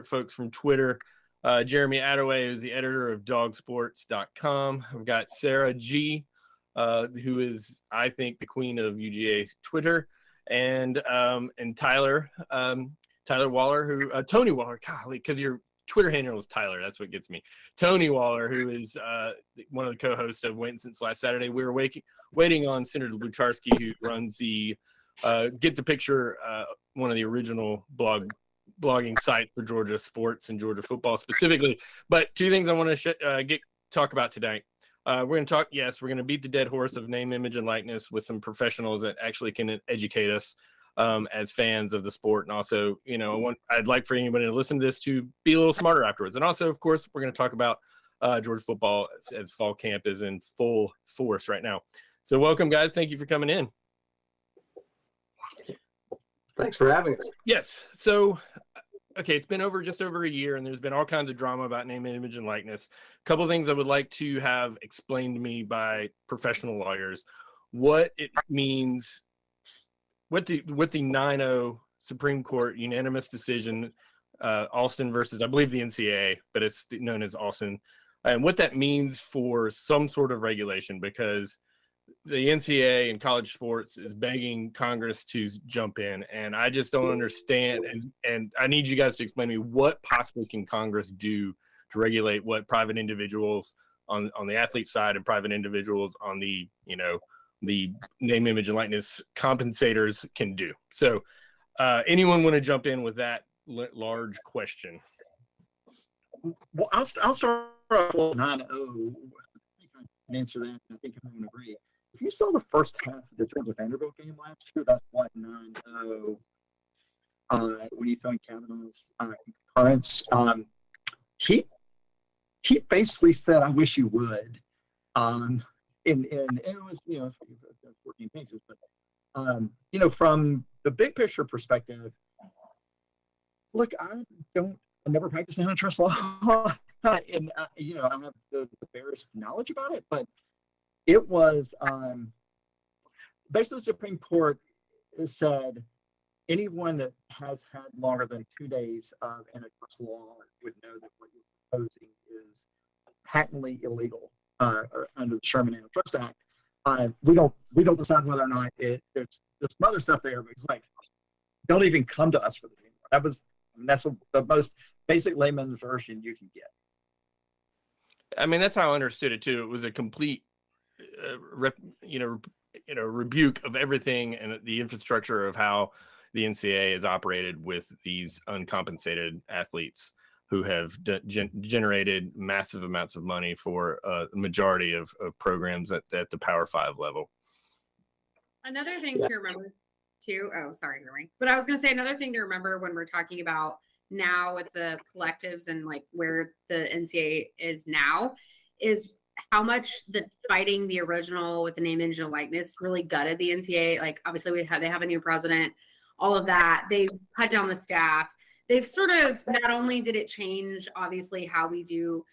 folks from Twitter. Jeremy Attaway is the editor of dogsports.com. We've got Sarah G., who is, I think, the queen of UGA Twitter, and Tyler Waller, Tony Waller, golly, because your Twitter handle is Tyler. That's what gets me. Tony Waller, who is one of the co-hosts of Waiting Since Last Saturday. We were waiting on Senator Lutarski, who runs the Get the Picture, one of the original blogging sites for Georgia sports and Georgia football specifically. But two things I want to talk about tonight. We're going to talk, yes, we're going to beat the dead horse of name, image, and likeness with some professionals that actually can educate us as fans of the sport. And also, I'd like for anybody to listen to this to be a little smarter afterwards. And also, of course, we're going to talk about Georgia football as fall camp is in full force right now. So welcome, guys. Thank you for coming in. Thanks for having us. Yes. So, okay, it's been just over a year, and there's been all kinds of drama about name, image, and likeness. A couple of things I would like to have explained to me by professional lawyers. What it means, what the 9-0 Supreme Court unanimous decision, Alston versus, I believe, the NCAA, but it's known as Alston, and what that means for some sort of regulation, because the NCAA and college sports is begging Congress to jump in, and I just don't understand. And I need you guys to explain to me what possibly can Congress do to regulate what private individuals on the athlete side and private individuals on the name, image, and likeness compensators can do. So anyone want to jump in with that large question? Well, I'll start off with 9-0. I think I can answer that. I think everyone agree. If you saw the first half of the Georgia Vanderbilt game last year, that's what 9-0. When you throw in Kavanaugh's concurrence, he basically said, "I wish you would." And it was 14 pages, but from the big picture perspective, look, I never practiced antitrust law, and I have the barest knowledge about it, but it was basically the Supreme Court said anyone that has had longer than 2 days of antitrust law would know that what you're proposing is patently illegal under the Sherman Antitrust Act. We don't decide whether or not there's some other stuff there, but it's like, don't even come to us for the anymore. That's the most basic layman's version you can get. I mean, that's how I understood it too. It was a complete rebuke of everything and the infrastructure of how the NCAA is operated with these uncompensated athletes who have generated massive amounts of money for a majority of programs at the Power 5 level. Another thing to remember too. Oh, sorry, Jeremy. But I was going to say another thing to remember when we're talking about now with the collectives and like where the NCAA is now is how much the fighting the original with the name, image, and likeness really gutted the NCAA. Like, obviously, they have a new president, all of that. They cut down the staff. They've sort of, not only did it change, obviously, how we do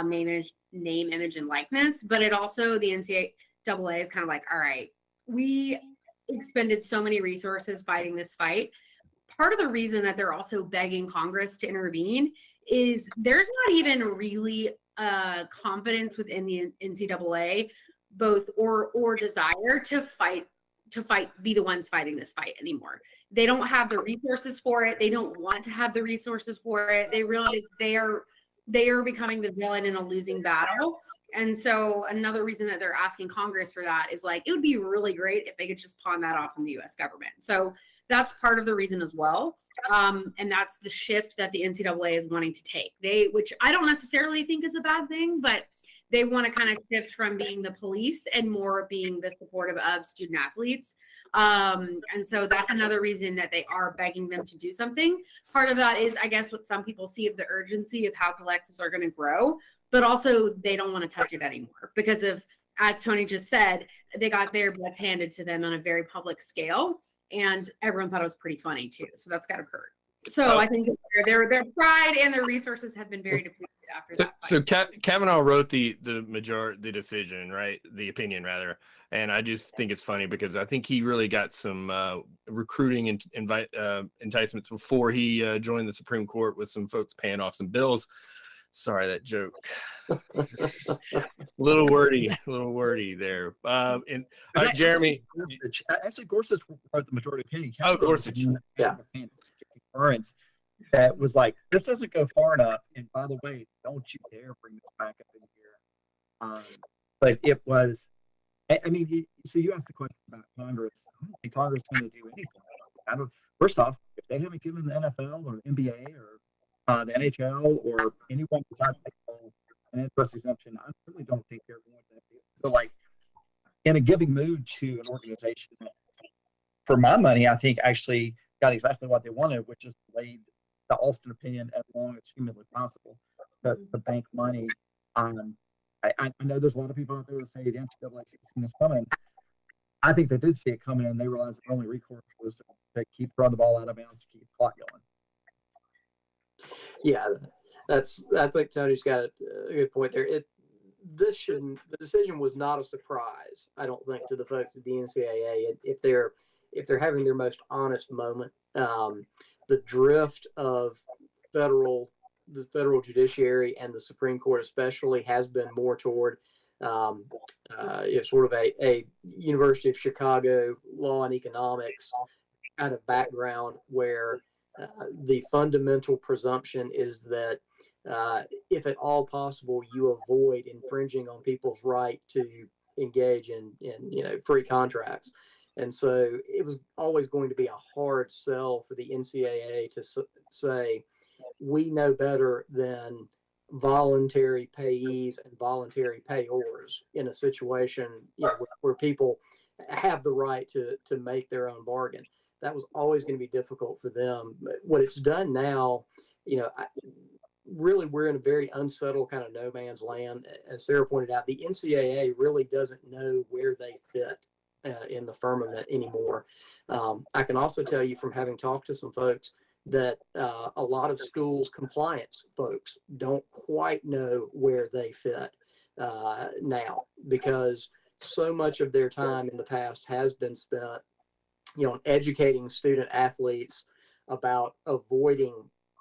name, image, and likeness, but it also, the NCAA is kind of like, all right, we expended so many resources fighting this fight. Part of the reason that they're also begging Congress to intervene is there's not even really confidence within the NCAA, both or desire to be the ones fighting this fight anymore. They don't have the resources for it. They don't want to have the resources for it. They realize they are becoming the villain in a losing battle. And so another reason that they're asking Congress for that is like, it would be really great if they could just pawn that off on the US government. So that's part of the reason as well. And that's the shift that the NCAA is wanting to take. Which I don't necessarily think is a bad thing, but they want to kind of shift from being the police and more being the supportive of student athletes. And so that's another reason that they are begging them to do something. Part of that is, I guess, what some people see of the urgency of how collectives are going to grow, but also they don't want to touch it anymore because of, as Tony just said, they got their butts handed to them on a very public scale. And everyone thought it was pretty funny too. So that's got to hurt. So I think their pride and their resources have been very depleted after that fight. So Kavanaugh wrote the decision, right? The opinion rather, and I just think it's funny because I think he really got some recruiting enticements before he joined the Supreme Court with some folks paying off some bills. Sorry, that joke. a little wordy there. And Jeremy, actually, Gorsuch wrote the majority opinion. Oh, Gorsuch. Yeah. Concurrence that was like, this doesn't go far enough. And by the way, don't you dare bring this back up in here. But it was, I mean, so you asked the question about Congress. I don't think Congress is going to do anything. First off, if they haven't given the NFL or NBA or the NHL or anyone besides baseball an interest exemption, I really don't think they're going to be so like in a giving mood to an organization. For my money, I think actually got exactly what they wanted, which is delayed the Alston opinion as long as humanly possible to bank money. I know there's a lot of people out there who say the NCAA seen this coming. I think they did see it coming, and they realized their only recourse was to keep throwing the ball out of bounds to keep the clock going. Yeah, I think Tony's got a good point there. The decision was not a surprise, I don't think, to the folks at the NCAA. If they're having their most honest moment, the drift of the federal judiciary and the Supreme Court especially has been more toward sort of a University of Chicago law and economics kind of background where the fundamental presumption is that if at all possible, you avoid infringing on people's right to engage in free contracts. And so it was always going to be a hard sell for the NCAA to say, we know better than voluntary payees and voluntary payors in a situation where people have the right to make their own bargain. That was always going to be difficult for them. But what it's done now, really we're in a very unsettled kind of no man's land. As Sarah pointed out, the NCAA really doesn't know where they fit in the firmament anymore. I can also tell you from having talked to some folks that a lot of schools compliance folks don't quite know where they fit now, because so much of their time in the past has been spent educating student athletes about avoiding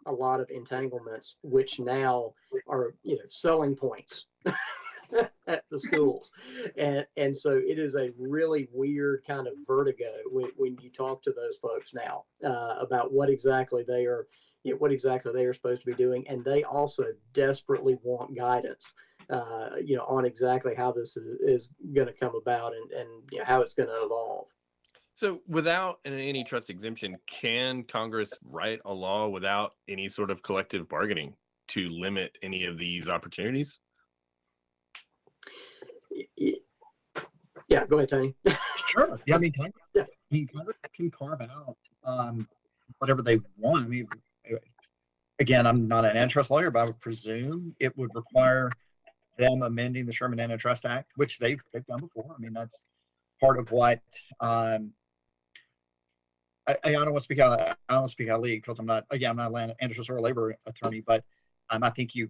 a lot of entanglements, which now are selling points at the schools. And so it is a really weird kind of vertigo when you talk to those folks now about what exactly they are supposed to be doing. And they also desperately want guidance on exactly how this is going to come about and how it's going to evolve. So without an antitrust exemption, can Congress write a law without any sort of collective bargaining to limit any of these opportunities? Yeah, go ahead, Tony. Sure. Yeah, Congress can carve out whatever they want. I mean, again, I'm not an antitrust lawyer, but I would presume it would require them amending the Sherman Antitrust Act, which they've done before. I mean, that's part of what I don't want to speak out. I don't want to speak out of league because I'm not an antitrust or a labor attorney, but I think you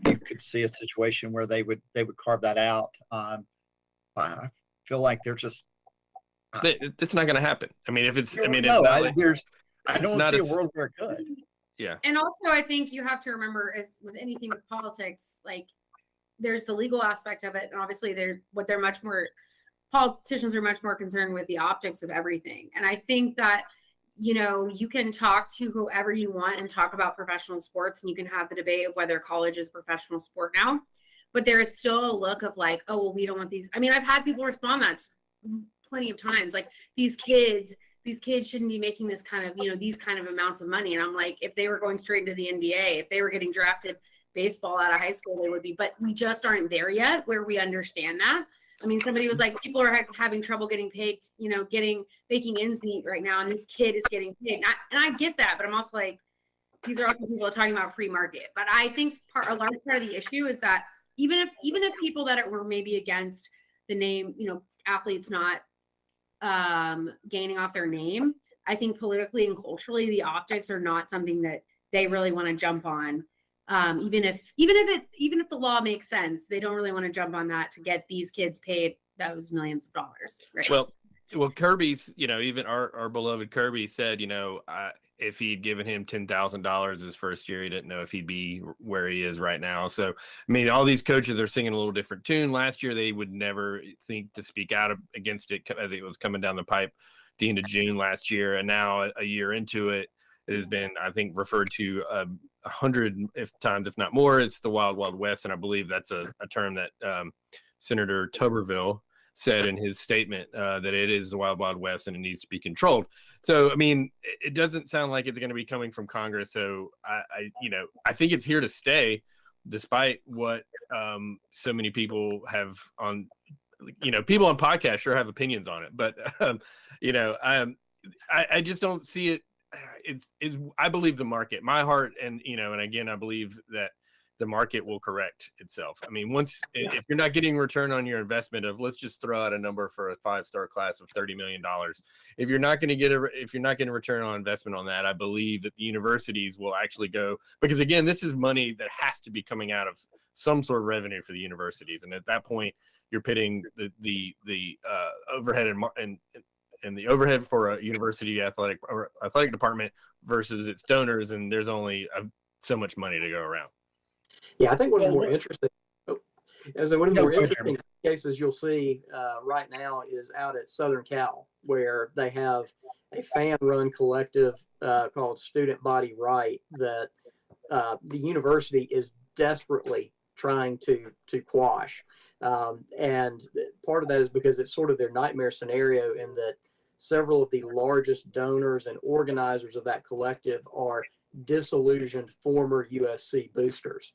could see a situation where they would carve that out. I feel like they're just. It's not going to happen. I mean, if it's, I mean, it's no, not. I don't see a world where it could. Yeah. And also, I think you have to remember, is with anything with politics, like there's the legal aspect of it, and obviously politicians are much more concerned with the optics of everything. And I think that, you can talk to whoever you want and talk about professional sports, and you can have the debate of whether college is professional sport now, but there is still a look of like, oh, well, we don't want these. I mean, I've had people respond that plenty of times, like these kids shouldn't be making this kind of, these kind of amounts of money. And I'm like, if they were going straight into the NBA, if they were getting drafted baseball out of high school, they would be, but we just aren't there yet where we understand that. I mean, somebody was like, people are having trouble getting paid, making ends meet right now. And this kid is getting paid. And I get that, but I'm also like, these are also people talking about free market. But I think a large part of the issue is that even if people that were maybe against the name, athletes not gaining off their name, I think politically and culturally, the optics are not something that they really want to jump on. Even if the law makes sense, they don't really want to jump on that to get these kids paid those millions of dollars. Right. Well, Kirby's, even our beloved Kirby said, if he'd given him $10,000 his first year, he didn't know if he'd be where he is right now. So, I mean, all these coaches are singing a little different tune. Last year, they would never think to speak out against it as it was coming down the pipe at the end of June last year. And now a year into it, it has been, I think, referred to 100 times, if not more. It's the Wild Wild West. And I believe that's a term that Senator Tuberville said in his statement, that it is the Wild Wild West and it needs to be controlled. So, I mean, it doesn't sound like it's going to be coming from Congress. So I think it's here to stay, despite what so many people have on, people on podcasts sure have opinions on it, but I just don't see it. I believe the market, my heart, and again, I believe that the market will correct itself. I mean, if you're not getting return on your investment of, let's just throw out a number for a 5-star class of $30 million. If you're not going to return on investment on that, I believe that the universities will actually go, because again, this is money that has to be coming out of some sort of revenue for the universities. And at that point, you're pitting the overhead and the overhead for a university athletic department versus its donors, and there's only so much money to go around. Yeah, I think one of the more interesting, interesting cases you'll see right now is out at Southern Cal, where they have a fan-run collective called Student Body Right that the university is desperately trying to quash. And part of that is because it's sort of their nightmare scenario in that several of the largest donors and organizers of that collective are disillusioned former USC boosters.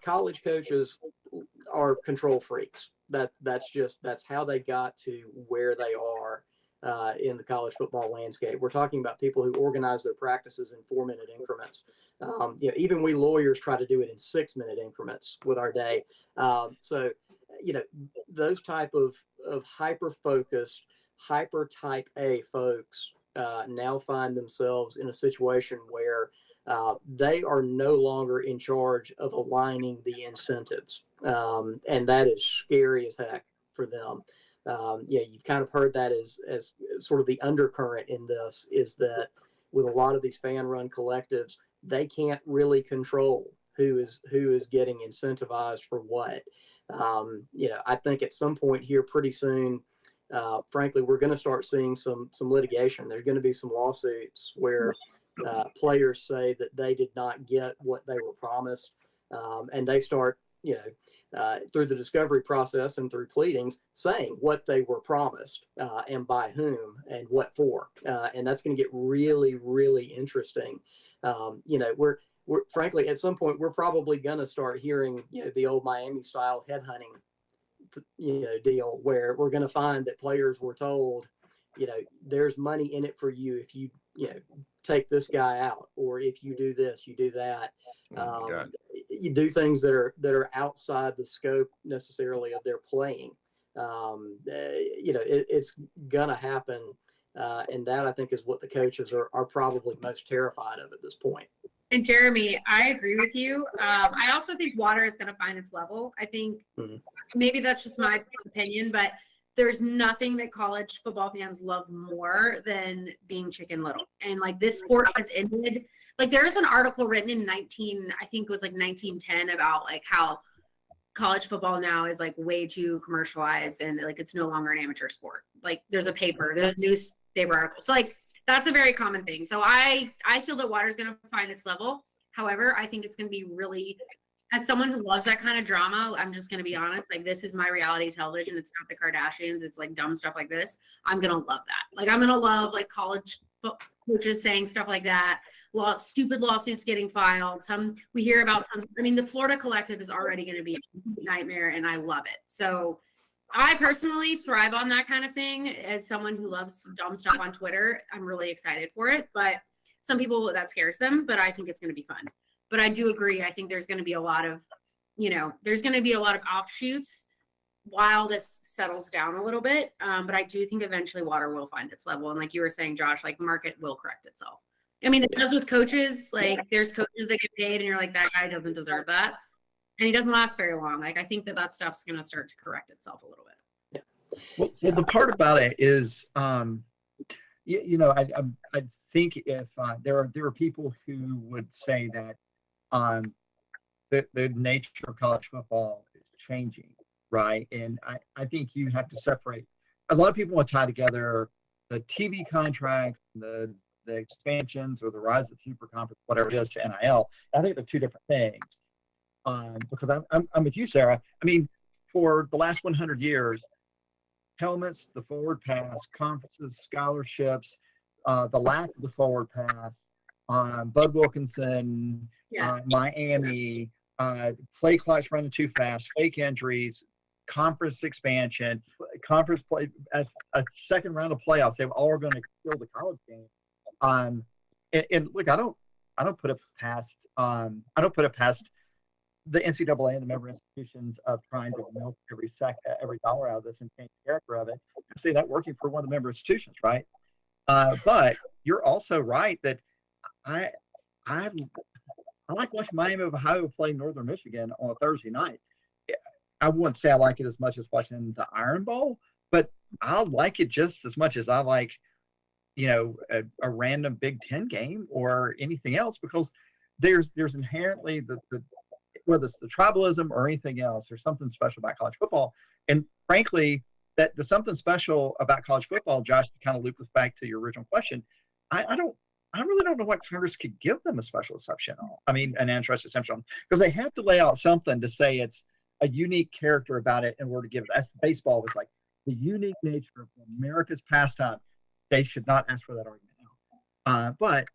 College coaches are control freaks. That's how they got to where they are in the college football landscape. We're talking about people who organize their practices in 4-minute increments. Even we lawyers try to do it in 6-minute increments with our day. Those type of hyper-focused, hyper type A folks now find themselves in a situation where they are no longer in charge of aligning the incentives. And that is scary as heck for them. You've kind of heard that as sort of the undercurrent in this, is that with a lot of these fan-run collectives, they can't really control who is getting incentivized for what. I think at some point here pretty soon, frankly, we're going to start seeing some litigation. There's going to be some lawsuits where players say that they did not get what they were promised, and they start, through the discovery process and through pleadings, saying what they were promised and by whom and what for. And that's going to get really, really interesting. We're frankly, at some point, we're probably going to start hearing, the old Miami style headhunting, deal where we're going to find that players were told, there's money in it for you if you, take this guy out, or if you do this, you do that. You do things that are outside the scope necessarily of their playing. It's gonna happen, and that, I think, is what the coaches are probably most terrified of at this point. And Jeremy, I agree with you. I also think water is going to find its level. I think maybe that's just my opinion, but there's nothing that college football fans love more than being Chicken Little. And like, this sport has ended. Like, there's an article written in 1910 about like how college football now is like way too commercialized and like it's no longer an amateur sport. Like, there's a newspaper article. So like, that's a very common thing. So I feel that water is going to find its level. However, I think it's going to be really, as someone who loves that kind of drama, I'm just going to be honest. Like, this is my reality television. It's not the Kardashians. It's like dumb stuff like this. I'm going to love that. Like, I'm going to love like college coaches saying stuff like that. Stupid lawsuits getting filed. We hear about some. I mean, the Florida Collective is already going to be a nightmare, and I love it. So I personally thrive on that kind of thing. As someone who loves dumb stuff on Twitter, I'm really excited for it. But some people, that scares them, but I think it's going to be fun. But I do agree. I think there's going to be a lot of, there's going to be a lot of offshoots while this settles down a little bit. But I do think eventually water will find its level. And like you were saying, Josh, like market will correct itself. I mean, it does with coaches. Like there's coaches that get paid and you're like, that guy doesn't deserve that. And he doesn't last very long. Like I think that stuff's going to start to correct itself a little bit. Well, the part about it is, you know, I think if there are people who would say that the nature of college football is changing, right? And I think you have to separate. A lot of people want to tie together the TV contract, the expansions, or the rise of super conference, whatever it is, to NIL. I think they're two different things. Because I'm with you, Sarah. I mean, for the last 100 years, helmets, the forward pass, conferences, scholarships, the lack of the forward pass, Bud Wilkinson, Miami, play clocks running too fast, fake injuries, conference expansion, conference play, a second round of playoffs. They all are going to kill the college game. And look, I don't put it past the NCAA and the member institutions of trying to milk every dollar out of this and change the character of it. I see that working for one of the member institutions, right? But you're also right that I like watching Miami of Ohio play Northern Michigan on a Thursday night. I wouldn't say I like it as much as watching the Iron Bowl, but I like it just as much as I like, you know, a random Big Ten game or anything else, because there's inherently the whether it's the tribalism or anything else, there's something special about college football. And frankly, that there's something special about college football, Josh, to kind of loop us back to your original question. I really don't know what Congress could give them a special exception on. I mean, an antitrust exception on, because they have to lay out something to say it's a unique character about it in order to give it. As baseball was like the unique nature of America's pastime. They should not ask for that argument now. But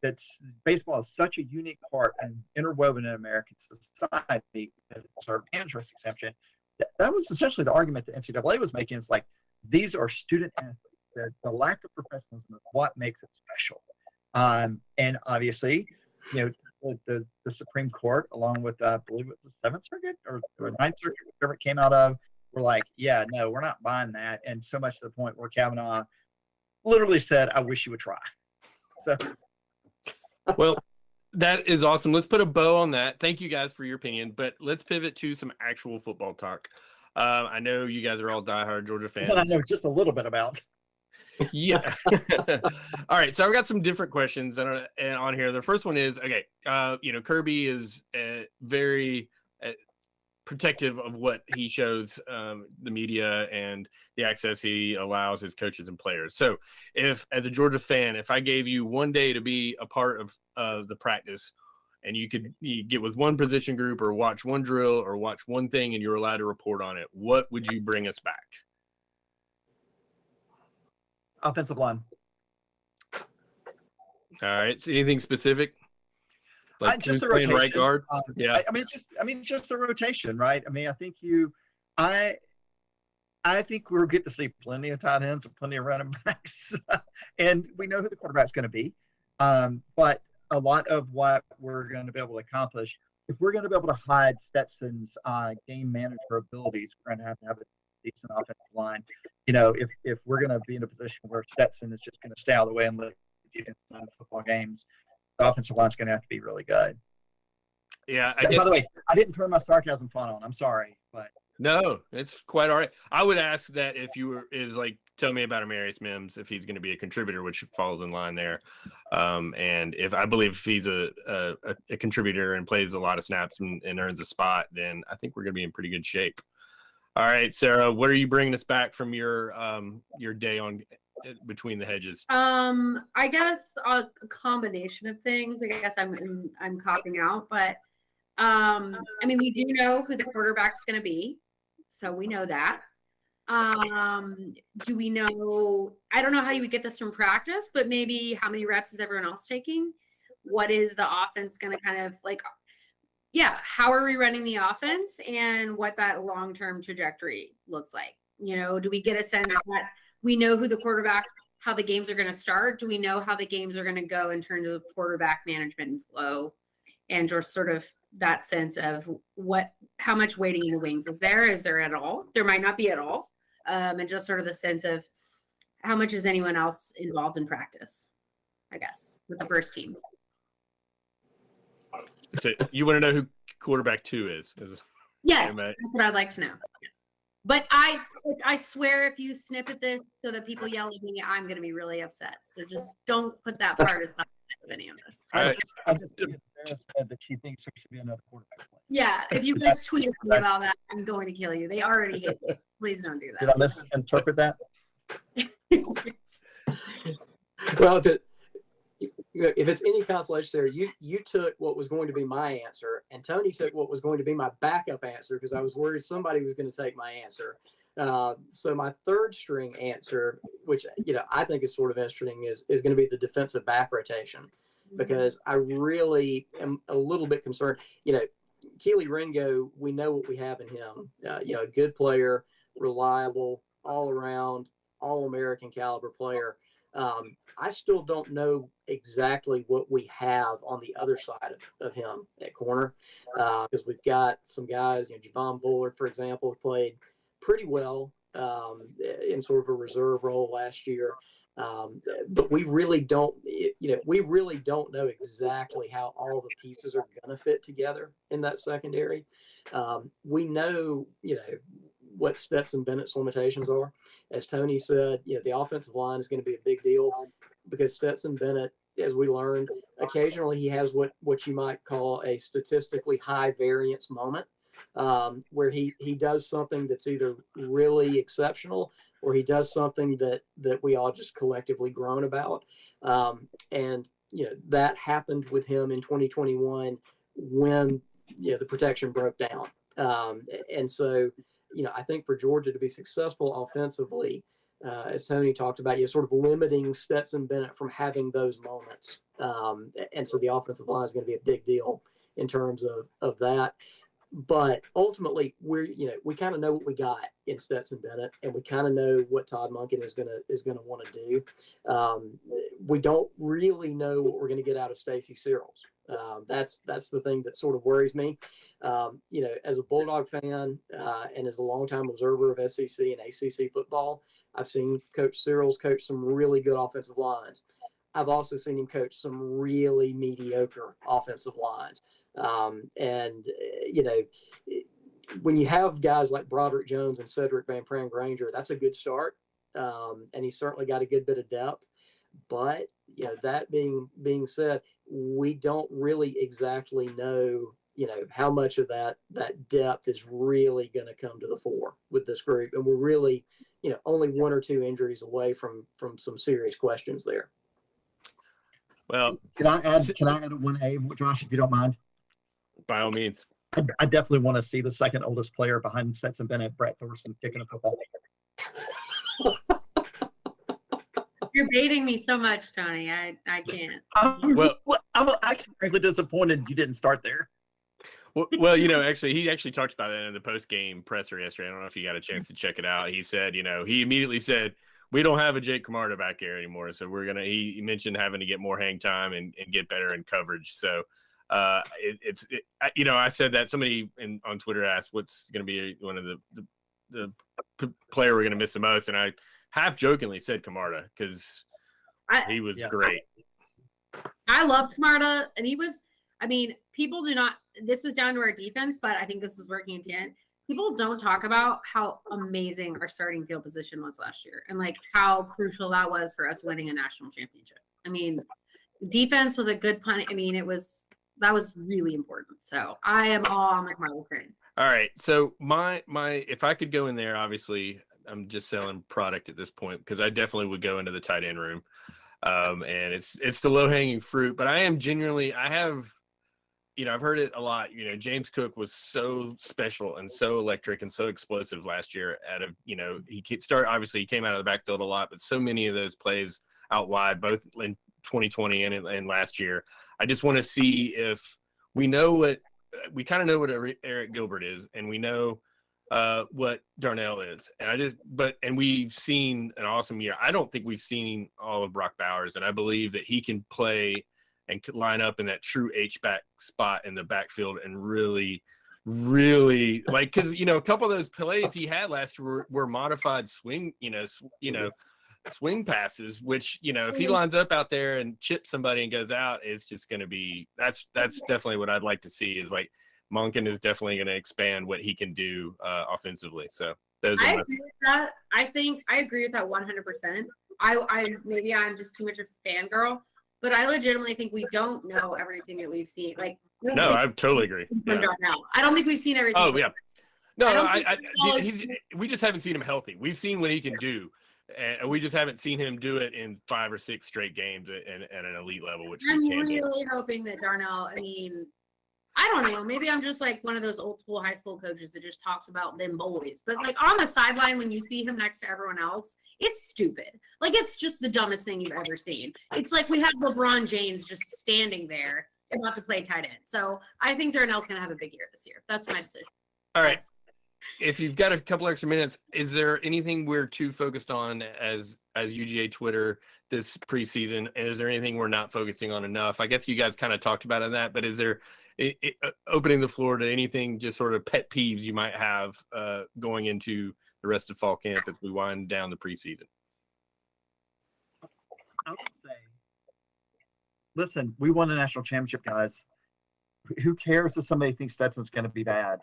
that's baseball is such a unique part and interwoven in American society that it's our antitrust exception. That was essentially the argument that NCAA was making. It's like, these are student athletes. The lack of professionalism is what makes it special. And obviously, you know, the Supreme Court, along with I believe it was the 7th Circuit or 9th Circuit, whatever it came out of, were like, yeah, no, we're not buying that. And so much to the point where Kavanaugh literally said, I wish you would try. So, well, that is awesome. Let's put a bow on that. Thank you guys for your opinion, but let's pivot to some actual football talk. I know you guys are all diehard Georgia fans. I know just a little bit about. Yeah. All right. So I've got some different questions that are on here. The first one is, okay, you know, Kirby is very protective of what he shows the media and the access he allows his coaches and players. So if, as a Georgia fan, if I gave you one day to be a part of the practice and you get with one position group or watch one drill or watch one thing and you're allowed to report on it, what would you bring us back? Offensive line. All right. So anything specific? Like Just the rotation. Right guard? Yeah. I mean, just the rotation, right? I mean, I think we'll get to see plenty of tight ends and plenty of running backs, and we know who the quarterback's going to be. But a lot of what we're going to be able to accomplish, if we're going to be able to hide Stetson's game manager abilities, we're going to have a decent offensive line. You know, if we're going to be in a position where Stetson is just going to stay out of the way and let the defense win football games, the offensive line is going to have to be really good. Yeah. By the way, I didn't turn my sarcasm fun on. I'm sorry, but no, it's quite all right. I would ask that if you were tell me about Amarius Mims, if he's going to be a contributor, which falls in line there. And if I believe if he's a contributor and plays a lot of snaps and earns a spot, then I think we're going to be in pretty good shape. All right, Sarah, what are you bringing us back from your day on Between the Hedges? I guess a combination of things. I guess I'm copping out, but I mean, we do know who the quarterback's going to be, so we know that. Do we know? I don't know how you would get this from practice, but maybe how many reps is everyone else taking? What is the offense going to kind of like? Yeah, how are we running the offense and what that long-term trajectory looks like? You know, do we get a sense that we know who the quarterback, how the games are going to start? Do we know how the games are going to go in terms of quarterback management and flow and just sort of that sense of how much waiting in the wings is there? Is there at all? There might not be at all. And just sort of the sense of how much is anyone else involved in practice, I guess, with the first team. So you want to know who quarterback 2 is? Yes, that's what I'd like to know. Yes. But I swear if you snip at this so that people yell at me, I'm going to be really upset. So just don't put that part as part of any of this. I just Sarah said that she thinks there should be another quarterback play. Yeah, if you guys tweet at me about that, I'm going to kill you. They already hate me. Please don't do that. Did I misinterpret that? Well, if it's any consolation there, you took what was going to be my answer, and Tony took what was going to be my backup answer because I was worried somebody was going to take my answer. So my third string answer, which I think is sort of interesting, is going to be the defensive back rotation, because I really am a little bit concerned. Keely Ringo, we know what we have in him. A good player, reliable, all around, all American caliber player. I still don't know exactly what we have on the other side of him at corner, because we've got some guys, Javon Bullard, for example, played pretty well in sort of a reserve role last year. But we really don't know exactly how all the pieces are going to fit together in that secondary. We know, what Stetson Bennett's limitations are. As Tony said, the offensive line is going to be a big deal because Stetson Bennett, as we learned, occasionally he has what you might call a statistically high variance moment, where he does something that's either really exceptional or he does something that we all just collectively groan about. And that happened with him in 2021 when the protection broke down. And so, I think for Georgia to be successful offensively, as Tony talked about, sort of limiting Stetson Bennett from having those moments. And so the offensive line is going to be a big deal in terms of that. But ultimately, we kind of know what we got in Stetson Bennett, and we kind of know what Todd Monken is gonna want to do. We don't really know what we're going to get out of Stacey Searles. That's the thing that sort of worries me. As a Bulldog fan and as a longtime observer of SEC and ACC football, I've seen Coach Searles coach some really good offensive lines. I've also seen him coach some really mediocre offensive lines. When you have guys like Broderick Jones and Cedric Van Pran Granger, that's a good start. And he's certainly got a good bit of depth. But that being said, we don't really exactly know, how much of that depth is really going to come to the fore with this group. And we're really, only 1 or 2 injuries away from some serious questions there. Well, can I add a 1A, Josh, if you don't mind? By all means. I definitely want to see the second oldest player behind Stetson Bennett, Brett Thorson, kicking a football. You're baiting me so much, Tony. I can't. I'm actually frankly disappointed you didn't start there. Well, actually, he actually talked about that in the post-game presser yesterday. I don't know if you got a chance to check it out. He said, he immediately said, we don't have a Jake Camarda back there anymore. So he mentioned having to get more hang time and get better in coverage. So I said that somebody on Twitter asked what's going to be one of the player we're going to miss the most. And I half jokingly said Camarda because he was great. I loved Camarda, and he was, people do not, this was down to our defense, but I think this was working in tandem. People don't talk about how amazing our starting field position was last year and how crucial that was for us winning a national championship. Defense with a good punt. That was really important. So I am all on the Camarda train. All right. So my if I could go in there, obviously I'm just selling product at this point because I definitely would go into the tight end room. And it's the low hanging fruit, but I am genuinely, I've heard it a lot. James Cook was so special and so electric and so explosive last year he came out of the backfield a lot, but so many of those plays out wide, both in 2020 and last year. I just want to see if we kind of know what Eric Gilbert is, and we know what Darnell is. And we've seen an awesome year. I don't think we've seen all of Brock Bowers, and I believe that he can play and could line up in that true H-back spot in the backfield and really, like, because, a couple of those plays he had last year were modified swing, swing passes, which, if he lines up out there and chips somebody and goes out, it's just going to be, that's definitely what I'd like to see, is like Monken is definitely going to expand what he can do offensively. So those are I agree with that. I think I agree with that 100%. I maybe I'm just too much of a fangirl, but I legitimately think we don't know everything that we've seen. Like, no, I totally agree. Yeah. I don't think we've seen everything. Oh yeah, no, we just haven't seen him healthy. We've seen what he can do, and we just haven't seen him do it in 5 or 6 straight games at an elite level. Which I'm we can really hoping that Darnell. I mean, I don't know. Maybe I'm just like one of those old school high school coaches that just talks about them boys. But like on the sideline, when you see him next to everyone else, it's stupid. Like it's just the dumbest thing you've ever seen. It's like we have LeBron James just standing there about to play tight end. So I think Darnell's going to have a big year this year. That's my decision. All right. If you've got a couple extra minutes, is there anything we're too focused on as UGA Twitter this preseason? And is there anything we're not focusing on enough? I guess you guys kind of talked about that, but is there opening the floor to anything, just sort of pet peeves you might have going into the rest of fall camp as we wind down the preseason? I would say, listen, we won a national championship, guys. Who cares if somebody thinks Stetson's going to be bad?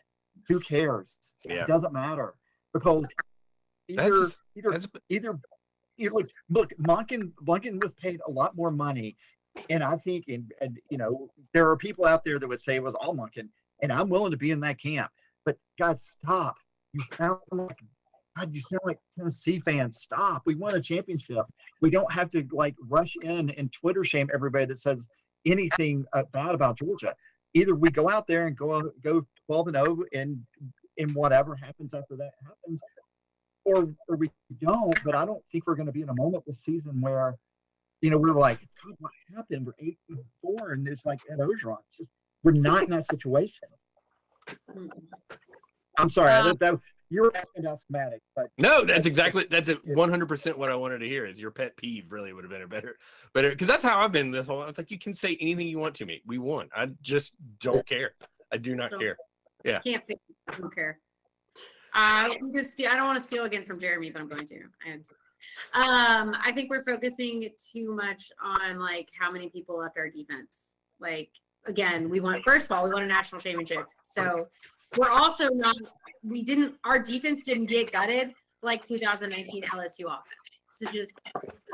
Who cares? Yeah. It doesn't matter, because either look, Monken was paid a lot more money. And I think, and there are people out there that would say it was all Monken, and I'm willing to be in that camp. But guys, stop! You sound like Tennessee fans. Stop! We won a championship. We don't have to like rush in and Twitter shame everybody that says anything bad about Georgia. Either we go out there and go 12-0, and whatever happens after that happens, or we don't. But I don't think we're going to be in a moment this season where, we're like, God, what happened? We're 8-4, and it's like Ed Ogeron. It's just, we're not in that situation. I'm sorry, you were asking about schematic, but no, that's 100% what I wanted to hear. Is your pet peeve really would have been a better, because that's how I've been this whole. It's like, you can say anything you want to me. We won. I just don't care. I do not care. Yeah, can't fix it. I don't care. I don't want to steal again from Jeremy, but I'm going to. I think we're focusing too much on like how many people left our defense. Like, again, first of all, we won a national championship. So we're also our defense didn't get gutted like 2019 LSU offense. So just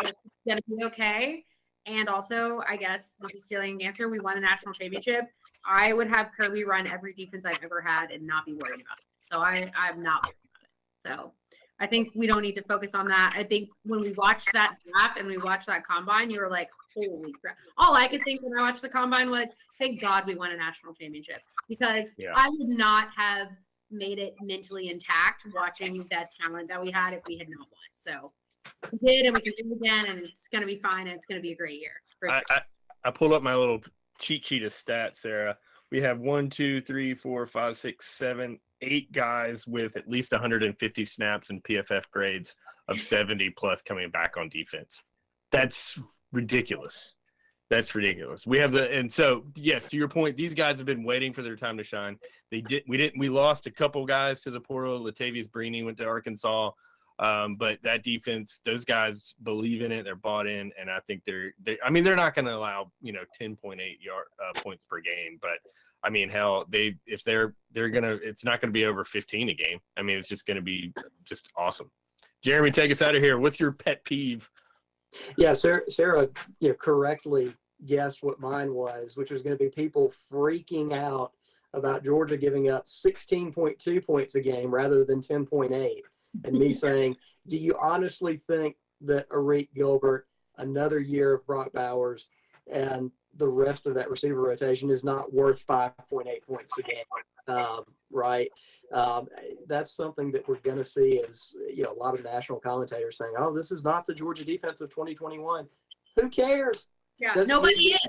it's gonna be okay. And also, I guess, this is stealing an answer, we won a national championship. I would have Kirby run every defense I've ever had and not be worried about it. So I'm not worried about it. So I think we don't need to focus on that. I think when we watched that draft and we watched that combine, you were like, holy crap. All I could think when I watched the combine was, thank God we won a national championship, because I would not have made it mentally intact watching that talent that we had if we had not won. So we did, and we can do it again, and it's going to be fine, and it's going to be a great year. I pulled up my little cheat sheet of stats, Sarah. We have 1, 2, 3, 4, 5, 6, 7, 8 guys with at least 150 snaps and PFF grades of 70 plus coming back on defense. That's ridiculous. We have and so yes, to your point, these guys have been waiting for their time to shine. We lost a couple guys to the portal. Latavius Brini went to Arkansas. But that defense, those guys believe in it. They're bought in, and I think they're not going to allow 10.8 points per game. But I mean, hell, it's not going to be over 15 a game. I mean, it's just going to be just awesome. Jeremy, take us out of here. What's your pet peeve? Yeah, Sarah, correctly guessed what mine was, which was going to be people freaking out about Georgia giving up 16.2 points a game rather than 10.8. And me saying, do you honestly think that Arik Gilbert, another year of Brock Bowers, and the rest of that receiver rotation is not worth 5.8 points a game? Right? That's something that we're going to see is, a lot of national commentators saying, oh, this is not the Georgia defense of 2021. Who cares? Yeah, nobody is.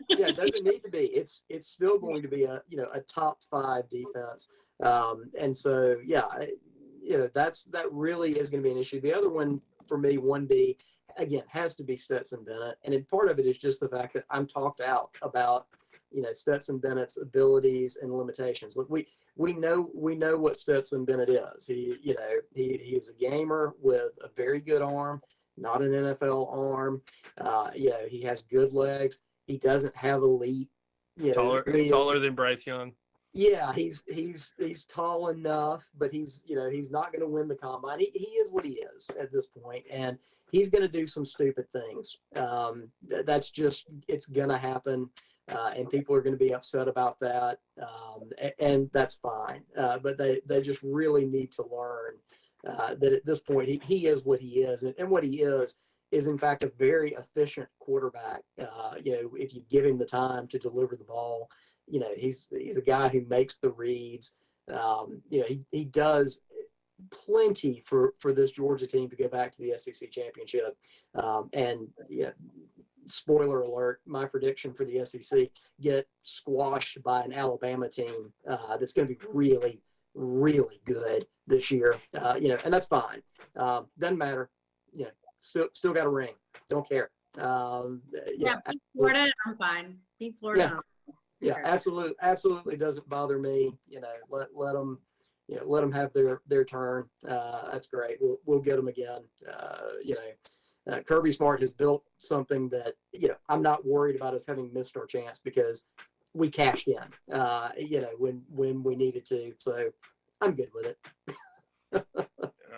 Yeah, it doesn't need to be. It's still going to be a top 5 defense. And so, yeah, that really is going to be an issue. The other one for me, 1B, again, has to be Stetson Bennett. And part of it is just the fact that I'm talked out about, Stetson Bennett's abilities and limitations. Look, we know what Stetson Bennett is. He is a gamer with a very good arm, not an NFL arm. He has good legs. He doesn't have elite, taller than Bryce Young. Yeah, he's tall enough, but he's not going to win the combine. He is what he is at this point, and he's going to do some stupid things. That's just, it's going to happen, and people are going to be upset about that, and that's fine. But they just really need to learn that at this point he is what he is, and what he is in fact a very efficient quarterback. If you give him the time to deliver the ball. He's a guy who makes the reads. He does plenty for this Georgia team to go back to the SEC championship. And spoiler alert, my prediction for the SEC, get squashed by an Alabama team that's going to be really, really good this year. And that's fine. Doesn't matter. Still got a ring. Don't care. Beat Florida, I'm fine. Beat Florida. Yeah. Yeah, absolutely doesn't bother me. Let them have their turn. That's great. We'll get them again. Kirby Smart has built something that I'm not worried about us having missed our chance because we cashed in. When we needed to. So I'm good with it.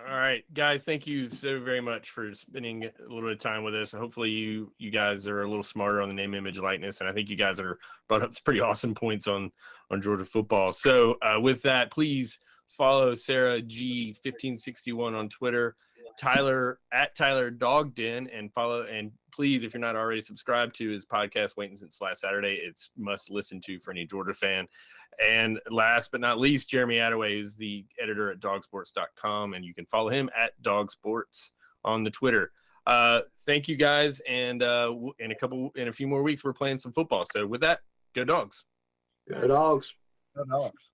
All right, guys, thank you so very much for spending a little bit of time with us. Hopefully you guys are a little smarter on the name, image, likeness, and I think you guys are brought up some pretty awesome points on Georgia football. So with that, please follow Sarah G1561 on Twitter, Tyler at Tyler Dogden, and please, if you're not already subscribed to his podcast, Waiting Since Last Saturday, it's must listen to for any Georgia fan. And last but not least, Jeremy Attaway is the editor at dogsports.com, and you can follow him at dogsports on the Twitter. Thank you guys, and in a few more weeks, we're playing some football. So with that, go Dogs. Go Dogs. Go Dogs.